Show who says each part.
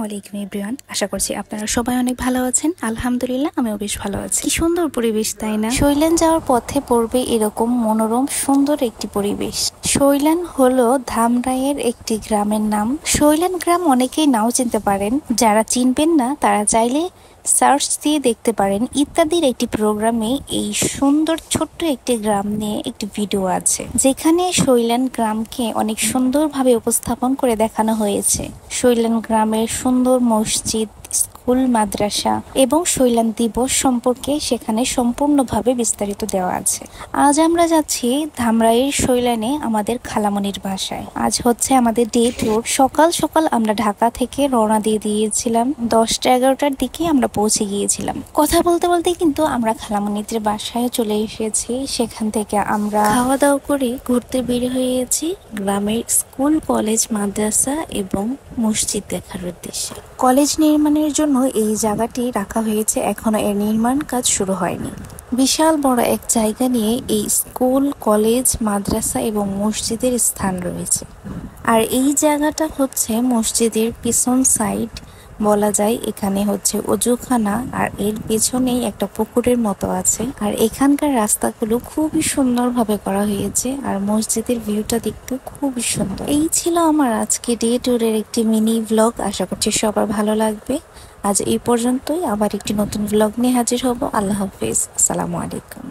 Speaker 1: আলাইকুম এভরিওয়ান, আশা করছি আপনারা সবাই অনেক ভালো আছেন। আলহামদুলিল্লাহ, আমিও বেশ ভালো আছি। কি সুন্দর পরিবেশ, তাই না? শৈলান যাওয়ার পথে পড়বে এরকম মনোরম সুন্দর একটি পরিবেশ। শৈলান হলো ধামরাইয়ের একটি গ্রামের নাম। শৈলান গ্রাম অনেকেই নাও চিনতে পারেন, যারা চিনবেন না তারা চাইলে সার্চ দিয়ে দেখতে পারেন। ইত্যাদির একটি প্রোগ্রামে এই সুন্দর ছোট্ট একটি গ্রাম নিয়ে একটি ভিডিও আছে, যেখানে শৈলান গ্রামকে অনেক সুন্দরভাবে উপস্থাপন করে দেখানো হয়েছে। শৈলান গ্রামের সুন্দর মসজিদ, স্কুল, মাদ্রাসা এবং শৈলান দিবস সম্পর্কে সেখানে সম্পূর্ণভাবে বিস্তারিত দেওয়া আছে। আজ আমরা যাচ্ছি ধামরাইয়ের শৈলানে আমাদের খালামণির বাসায়। আজ হচ্ছে আমাদের ডে ট্যুর। সকাল সকাল আমরা ঢাকা থেকে রওনা দিয়ে দিয়েছিলাম। 10টা-11টার দিকে আমরা পৌঁছে গিয়েছিলাম। কথা বলতে বলতে কিন্তু আমরা খালামণিদের বাসায় চলে এসেছি। সেখান থেকে আমরা খাওয়া দাওয়া করে ঘুরতে বের হয়েছি গ্রামের স্কুল, কলেজ, মাদ্রাসা এবং মসজিদ দেখার উদ্দেশ্যে। কলেজ নির্মাণের জন্য এই জায়গাটি রাখা হয়েছে, এখনো এর নির্মাণ কাজ শুরু হয়নি। বিশাল বড় এক জায়গা নিয়ে এই স্কুল, কলেজ, মাদ্রাসা এবং মসজিদের স্থান রয়েছে। আর এই জায়গাটা হচ্ছে মসজিদের পিছন সাইড বলা যায়। এখানে হচ্ছে অজুখানা, আর এর পেছনেই একটা পুকুরের মতো আছে। আর এখানকার রাস্তাগুলো খুবই সুন্দরভাবে করা হয়েছে, আর মসজিদের ভিউটা দেখতে খুবই সুন্দর। এই ছিল আমার আজকে ডে ট্যুরের একটি মিনি ব্লগ। আশা করছি সবার ভালো লাগবে। আজ এই পর্যন্তই, আবার একটি নতুন ব্লগ নিয়ে হাজির হব। আল্লাহ হাফেজ, আসসালামু আলাইকুম।